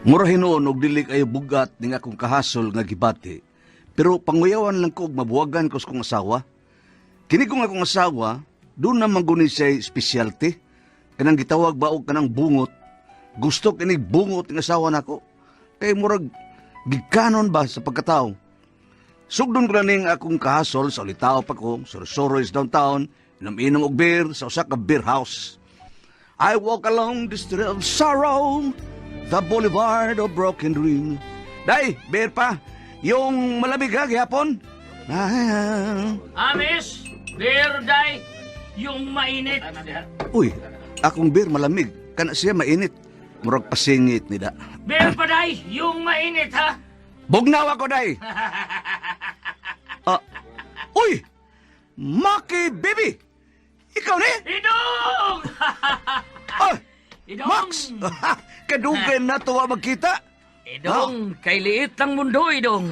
Mura hinuon og dili kayo bugat ning akong kahasol nga gibati. Pero panguyawan lang ko og mabuwagan ko sa kong asawa. Kini kong akong asawa, doon naman guni siya specialty. Kanang gitawag ba og kanang bungot. Gusto kinig bungot ng asawa nako. Kay murag gigkanon ba sa pagkatao. Sugdon ko na ning akong kahasol sa ulitaw pa ko, sa Rosoroy's downtown, inom-inom og beer sa usa ka beer house. I walk along the street of sorrow, the boulevard of broken dreams. Day, beer pa. Yung malamig ha, gihapon. Amis, beer day, yung mainit. Uy, akong beer malamig. Kana siya mainit. Murag pasingit ni da. Beer pa day, yung mainit ha. Bugnaw ako, day. Uy! Maki baby! Ikaw ni? Idong! Oh, Idong! Max! Kadugan na tuwa magkita. Idong, kay liit ng mundo, Idong.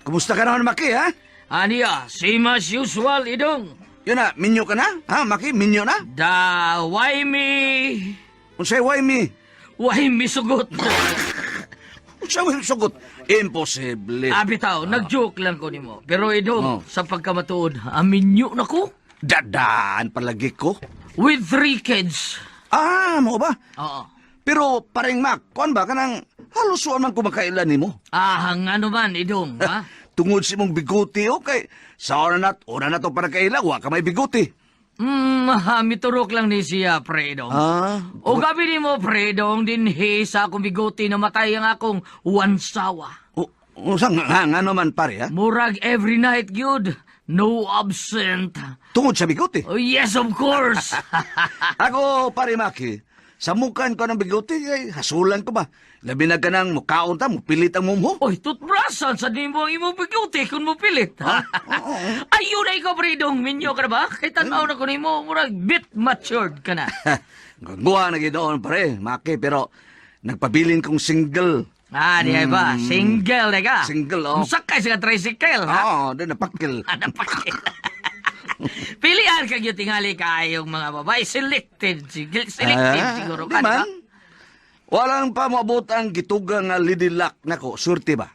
Kumusta ka naman, Maki, ha? Aniya, same as usual, Idong. Yun na, minyo ka na? Ha, Maki, minyo na? Da, why me? Unsay why me? Why me sugot? Unsay why sugot? Imposible. Abitaw, nag-joke lang ko nimo. Pero Oh. Idong, sa pagkamatuod, aminyo na ko. Dadaan palagi ko. With 3 kids. Mo ba? Oo. Pero paring Mac, kuan ba kanang halos man kumakailan nimo? Nga naman, Idong, ha? Tungod si mong biguti o kay sa una na to para kaila, wa ka may biguti. Miturok lang ni siya, Predong. O gabi ni mo, Predong, dinhi sa akong biguti na matay ang akong wansawa. Nga naman pare ha? Murag every night, good. No absent. Tungod sa biguti. Oh, yes, of course. Ako, pare Maki, sa mukhaan ko ng biguti, ay hasulan ko ba? Labi na ka ng mukhaon ta, mupilit ang mumho. Oy, toothbrushan sa di mo ang imong biguti kung mo pilit, ha? Ayun na ikaw, Predong. Minyo ka na ba? Kay tanaw na ko ni mo, murag bit matured ka na. Gagawa na ginoon, pare, Maki, pero nagpabilin kong single. Di ay ba? Single na ka? Single, oh. Sakay sa tricycle, ha? Oo, doon napakil. Napakil. Pilihan ka yung tingali kayong mga babae. Selected siguro Di ka, man. ba? Walang pa maabot ang gitugang nga lidilak nako, surti ba?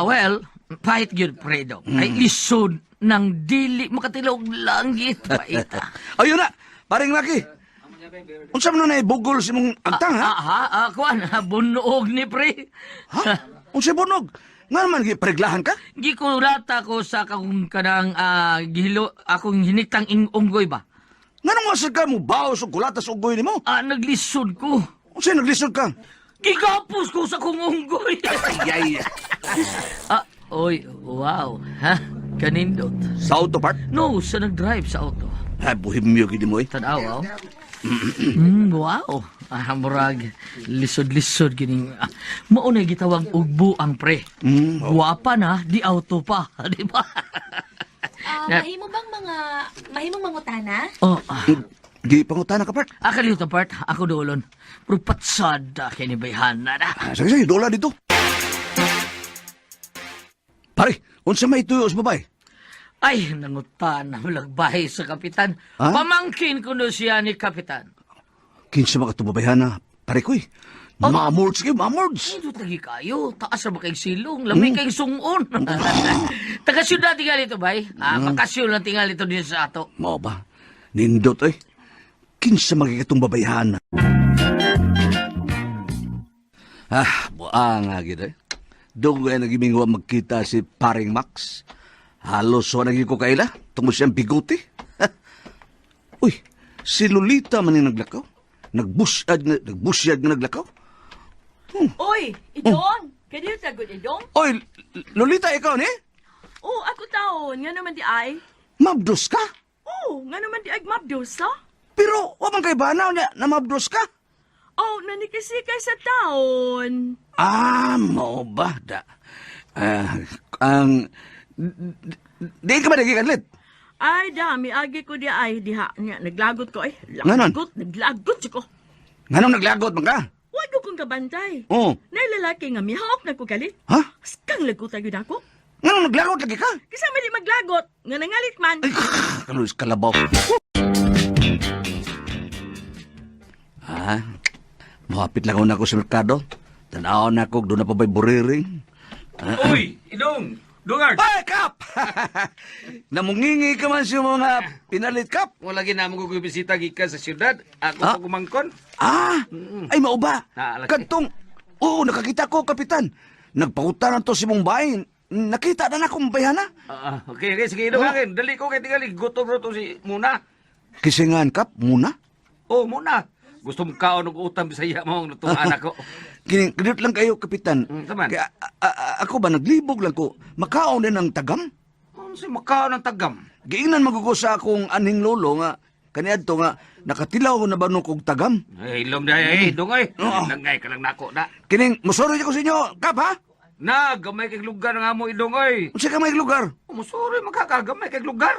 Well, pahit yun, Fredo. Ay lisod ng dili makatilog langit, paita. Ayun na, paring Maki. Unsa man na bugol si mong agtang, ha? Kuan, bunog ni Pre. Ha? Unsa bunog? Nga naman, preglahan ka? Gikulata ko sa akong kanang gihilo, akong hinitang unggoy ba? Nga nang wasag ka mo bawo sa kulata sa ugoy ni mo? Naglisod ko. Unsa naglisod ka? Gigapos ko sa kong unggoy. Ay. Oy, wow. Ha? Kanindot. Sa auto park? No, sa nag-drive sa auto. Ay, buhimyo gini mo eh. Tanaw, wow. Murag, lisod-lisod gining. Maunay gitawag ugbo ang pre. Guwapa na, di auto pa. Di ba? Mahimong mangutana? Di pangutana ka, part. Kalito part, ako dolon. Pero patsad, kinibayhan na na. Sige, dola dito. Pare, unsa may tuyo sa babay? Ay, nangutan na malagbahay sa kapitan. Ha? Pamangkin ko na siya ni kapitan. Kinsa mga tubabayan na, pare ko eh. Mamords kayo, mamords. Ito tagi kayo, taas na ba kayong silong, lamig kayong sungon. Taga-syudad tingali ito, bay. Makasyon lang tingali ito din sa ato. Mao ba? Nindot eh. Kinsa magigitong babayahan na. Buang nga gito eh. Doon ko nagimingwa magkita si paring Max. Halos so naging ko kaila. Tungkol siyang biguti. Uy, si Lolita man yung naglakaw. Nagbusyag nga naglakaw. Oy, Idong! Kaya sa good, Idong? Oy, Lolita, ikaw ni? Oh, ako taon. Nga naman di ay. Mabdos ka? Oh, nga naman di ay mabdos, ha? Pero, wabang kay banaw na mabdos ka? Oh, nanikisi-kay sa taon. Mo ba? Di ka ba nagigandlit? Ay, dami. Agi ko di ay. Diha. Nga, naglagot ko, eh. Nganon? Naglagot siya ko. Nganong naglagot man ka? Huwag ko kong kabantay. Oo. Nailalaki nga mihawak na ko galit. Ha? Askang lagot agad ako. Nganong naglagot lagi ka? Kasama di maglagot. Nga nangalit man. Ay, kalulis kalabaw. Mahapit lang ako na ako sa merkado. Tanaw na ko, doon na pa ba'y buriring? Uy, Idong! Dungard! Ay, Kap! Namungingi ka man sa mga pinalit, Kap. Wala ginamon ko bisita gikan sa syudad. Ako Ah? pa gumangkon. Ay, mauba. Naalala. Kantong, oo, nakakita ko, Kapitan. Nagpakutan to si mong bahin. Nakita na akong bayana. Okay, sige, Idong akin. Dali ko kay tingali. Gutom-gutom si Muna. Kisingan, Kap, muna. Oh, Muna. Gusto mong kaon ng utang bisaya mo ang itong anak ko. Kinit lang kayo, Kapitan. Taman. Kaya, ako ba, naglibog lang ko. Makaon din ng tagam. Ano si makaon ng tagam? Giingnan magugo sa akong anhing lolo nga, kaniadto nga, nakatilaw ko na ba nung kong tagam. Ay, ilom na Idong ay. Langay ka lang nako na. Kining, musoro ko sa inyo, Kap, ha? Na, gamay kay lugar nga mo Idong ay. Unsa ka may lugar? Musuri, makakagamay kay lugar.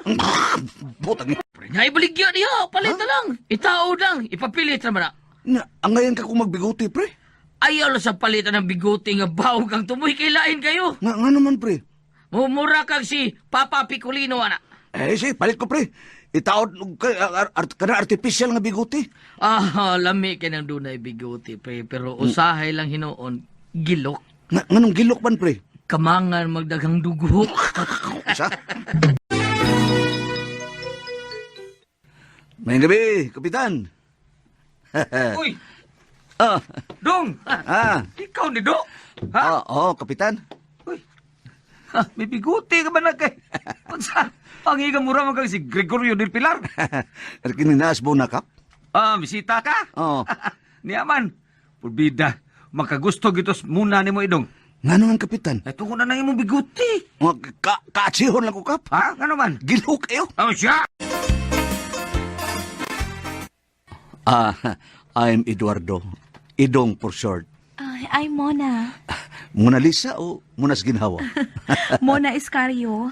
Butang Nga ibaligya niya, palit na lang. Itao lang, ipapilit naman na. na, ang ngayon ka kung magbiguti, pre. Ayaw lang sa palitan ng bigote nga bawag ang tumoy kailain kayo. Nga naman, pre. Mumura kag si Papa Picolino, ana. Si, palit ko, pre. Itaod, ka na artificial nga biguti. Lami ka ng dunay bigote, pre. Pero usahay lang hinoon, gilok. Nganong gilok man, pre? Kamangan magdagang dugo. Sa? May gabi, Kapitan. Uy, Ah, Dong! Ikaw ni Do? Ha? Kapitan. Uy, may bigote ka ba na kay? Unsa? Pangiga mura mo kang si Gregorio del Pilar. Kininaas mo na, Kap? Bisita ka? Oo. Niyaman. Pulbida, makagusto gitos muna ni mo Idong. Nga naman, Kapitan. Ito ko na na imong bigote. Kaatsihon lang ko, Kap. Ha? Nga naman? Gilok kayo. Oh, siya! I'm Eduardo. Idong for short. Ay, Mona. Mona Lisa o Munas Ginhawa? Mona Iscario.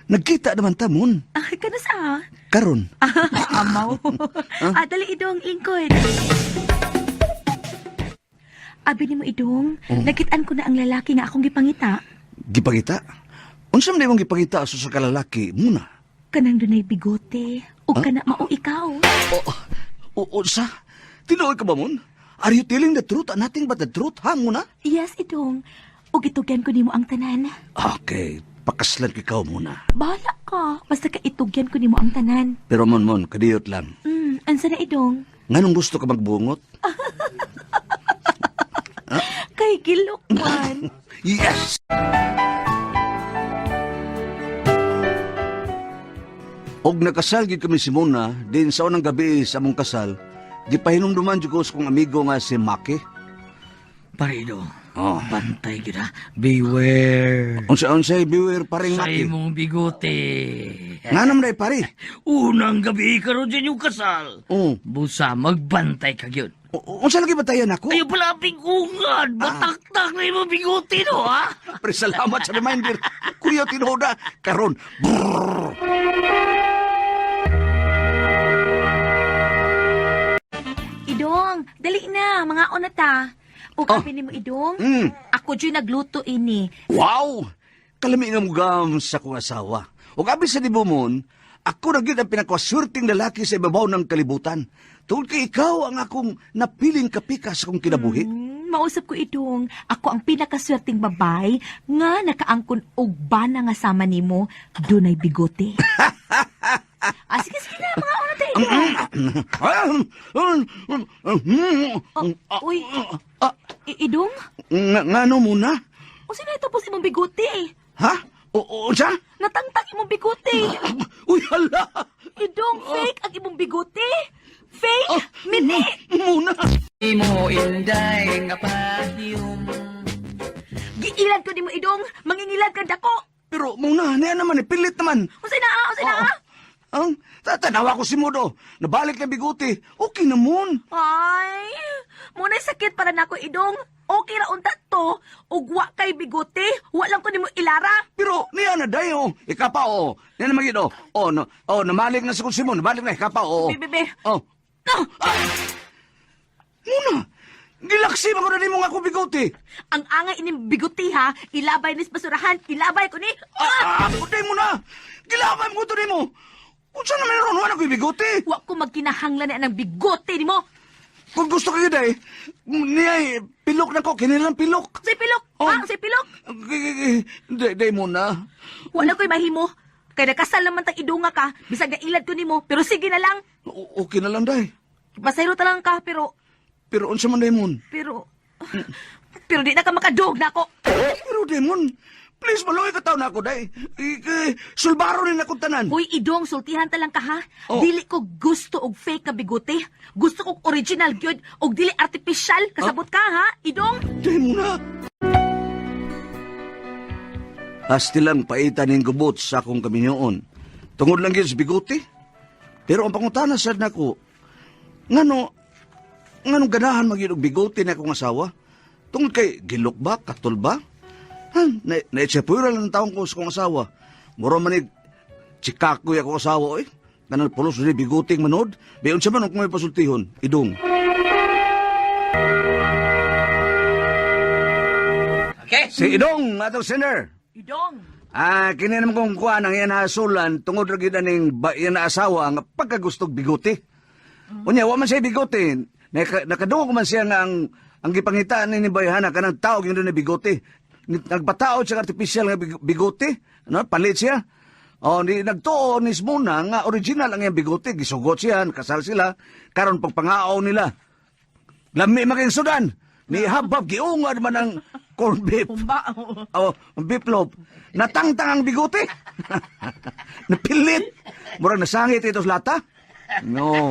Nagkita naman tamon. Kano sa? Karon. Amaw. Dali idong lingkod. Abi ni mo idong, nakitaan ko na ang lalaki nga akong gipangita. Gipangita? Unsam na mong gipangita sa kalalaki, muna? Kanang dunay bigote. O kana mao ikaw. Sa? Tinuoy ka ba mon? Are you telling the truth and nothing but the truth, ha, muna? Yes, idong. O gitugyan ko nimo ang tanan. Okay, pakaslan ka ikaw muna. Bahala ka. Basta ka itugyan ko nimo ang tanan. Pero mon, kadiyot lang. Ansa na idong? Nganong gusto ka magbungot? Kay gilok man. Yes! Og nakasal gid kami si Mona, din sa unang gabi sa among kasal, gipahinumduman jud ko sa kong amigo nga si Maki. Parido, Oh. bantay kita. Beware. Unsay beware paring Sa Maki. imong bigote. Nga naman day pare. Unang gabi karon din yung kasal. Oh. Busa, magbantay ka yun. Unsa lagi batayan ako? Ayaw pala ungad. Bataktak na imong bigote, no, ha? Pre, salamat sa reminder. Kuya Tinoda, karon. Idong, dali na, mga onata. O kape ni mo, Idong. Ako dyan nagluto ini. Wow! Kalami nga mugam sa kong asawa. O gabi sa libumon, ako na gyud ang pinakaswerteng lalaki sa ibabaw ng kalibutan. Tungkol kay ikaw ang akong napiling kapika sa kong kinabuhi. Mausap ko, Idong. Ako ang pinakaswerteng babay nga nakaangkon og bana nga sama nimo. Dunay bigote. Sige, sige na, mga onata, Idong. Uy, Idong? Nga no muna? O sino ito po si mong bigote? Ha? O siya? Natangtang imong bigote. Uy, hala! Idong, fake ang imong bigote. Fake? Mini! Muna! Imo inday nga pahyum. Giilan ko ni mo, Idong. Mangingilad ka dako. Pero muna, niya naman, pilit naman. Usay na, usay na. Ang tatanawa ko si Modo. Nabalik na bigote. Okay na mon. Ay, muna'y sakit para nako, Idong. Okay ra unta to. Ugwa kay bigote. Wa lang ko nimo ilara. Pero niya na dayo. Ikapa o. Niya na magino. Namalik na si Simon. Nabalik na ikapa o. Bebe. Oh. Muna. Gilaksi mo na mo nga ako bigote. Ang angay ining bigote ha. Ilabay ni sa basurahan. Ilabay ko ni. Putay mo na. Gilabay mo ito mo. Kung saan na mayroon wala ko bigote. Wa ko magkinahanglan na ng bigote nimo. Kung gusto kayo day, niya Pilok na ko, kinilang pilok. Si Pilok! Oh. Ha? Si Pilok! Day mo na. Wala ko'y mahimo. Kaya nakasal naman tang idunga ka, bisag na ilad ko nimo, pero sige na lang. Okay na lang, day. Pasayro ta lang ka, pero Pero unsa man, Damon? pero di na ka makadog na ako. Pero, Damon, please, maluwi ka tao na ako, day. Sulbaro rin akong tanan. Uy, idong, sultihan ta lang ka ha. Oh. Dili ko gusto og fake ka bigote. Gusto ko original gyud og dili artificial. Kasabot ka ha, idong. Day mo na. Hasti lang paitan ng gubot sa akong kaminyoon. Tungod lang yun sa bigote. Pero ang pangutana sad nako, ngano ganahan magyud og bigote na akong asawa? Tungod kay gilok ba, katol ba? Naitsepura lang ng taong ko sa akong asawa. Mura manig, chikakoy akong asawa eh. Kanang pulos rin bigoting manod. Bayon siya man kung may pasultihon. Idong. Okay? Si Idong, atong sender. Idong. Kini naman kong kuha ng yan hasulan tungod rin ng yan na asawa nga pagkagustog bigote. Unya, wa man siya bigote. Nakadungo ko man siya nga ang gipangitaan ni bayhana kanang tao yun na bigote. Nagpatao siya artificial nga bigote. No? Palit siya. Ni nagtuo ni Smuna nga original ang yung bigote. Gisugot siya, kasal sila. Karon pagpangao nila. Lami maging sudan. Ni habab giungad man ang corn beef. Humba. Beef loaf. Natangtang ang bigote. Napilit. Murang nasangit ito sa lata. No.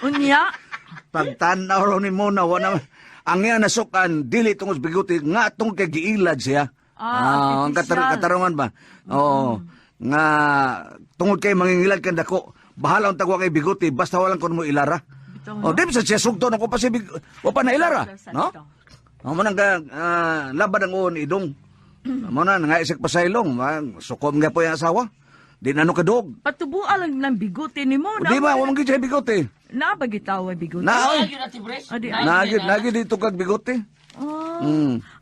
Unya. Pagtanaw raw ni Mona, wala ang nga nasukan, dili tungos bigote, nga tong kay giilad siya. Ang katarungan ba? Oo. Nga, tungod kay mangingilad kang dako, bahala ang tagwa kay bigote, basta walang kuno mo ilara. Di ba sa siya sugto na ko pa siya, wapa na ilara. No? Manang labad ang uon idong. Muna, nga isik pa sa ilong, sukom nga po yung asawa. Di na ano kadog. Patubuan lang ng bigote ni mo. Di ba, wamang gitsa bigote. Nabagitaw ay bigote. Na, Yun ati Bres. Adi, nagi dito kag bigote.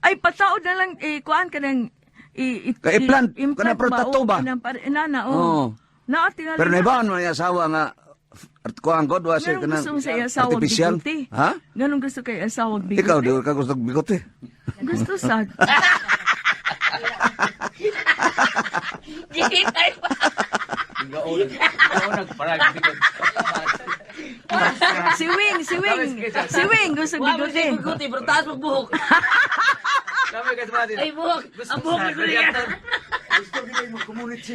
Ay, pataod na lang, kuhaan ka ng... Ka-implant, ka na protato ba? Inana, Oo. Naatingali Pero naibaan mo yung asawa nga, at kuhaan God, wasi ka Ganun na gusto mo sa iya asawag artificial. bigote. Ha? Ganun gusto kay asawag bigote. Ikaw, di ka gusto bigote. Gusto sad. Si Wing gusto bigote. Bigote, pero taas magbuhok. Ay, buhok. Ang buhok ni Kuya. Gusto nila mo community.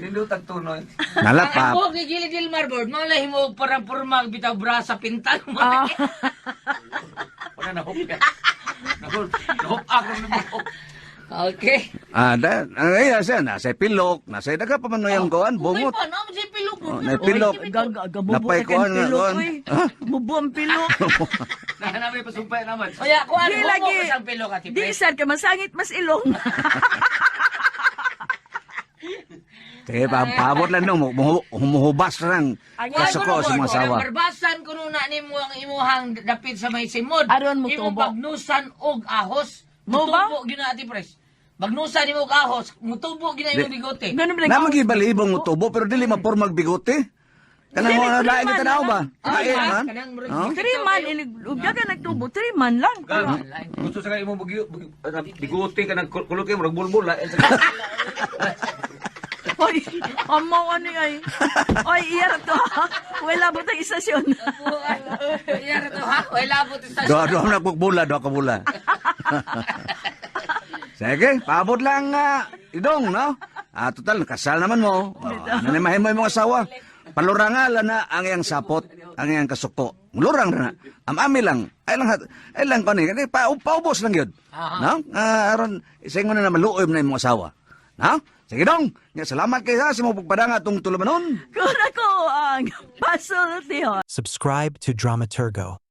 Nindutag tunoy. Ang Nalapap. buhok ni Gilly Gilmar, Board. Malay mo parang purmag bitaw brasa pintal mo. Wala na hook ka. Hook ako ng buhok. Okay. Ay, nasa pilok, nasa daga pa man yung kuhan, bungot. Uy, paano si Pilok mo? Na pilok. Gagabubo Napay ka ko kang ang pilok, kuhan. uy. Bubo ang pilok. Nahanapin pa sumpay naman. Kaya, kuhan, Di bumo lagi. ka siyang Pilok, Ati Di Bres. sad ka, masangit, mas ilong. Sige, paabot lang nung, humuhubas lang. Kasuko sa mga asawa. Barbasan ko nuna ni mo ang imuhang dapit sa may simod. Aron mo Imo tubo. bagnusan og ahos. Mo ba? Mutubo gina Ati Bres. Bagnusan ni mo og ahos, mutubo gina imong bigote. Ganun ba Naman gibalibong mo tubo, pero dili mapurmag bigote. Kanang mga lain ni tanaw ba? Lain man. Oh? 3 man, ugya ka nagtubo, 3 man lang. Gusto sa kayo mo bigote ka ng kulukin mo, nagbulbul. Oy, amaw ano ay. Oy, iyar to ha. Wala ba tayong istasyon? Yara to ha, wala po sa Doa nagbukbula, doa kabula. Sige, paabot lang idong, no? Total, kasal naman mo. Nanimahin mo yung mga asawa. Palurangal na ang iyang sapot, ang iyang kasuko. Lurang na. Amami lang. Ay lang ko ni. Paubos lang yun. No? Aron, isang na maluoy na yung mga asawa. No? Sige dong. Salamat kayo sa mga pagpadanga itong tulumanon. Kung ako ang pasulti ho. Subscribe to Dramaturgo.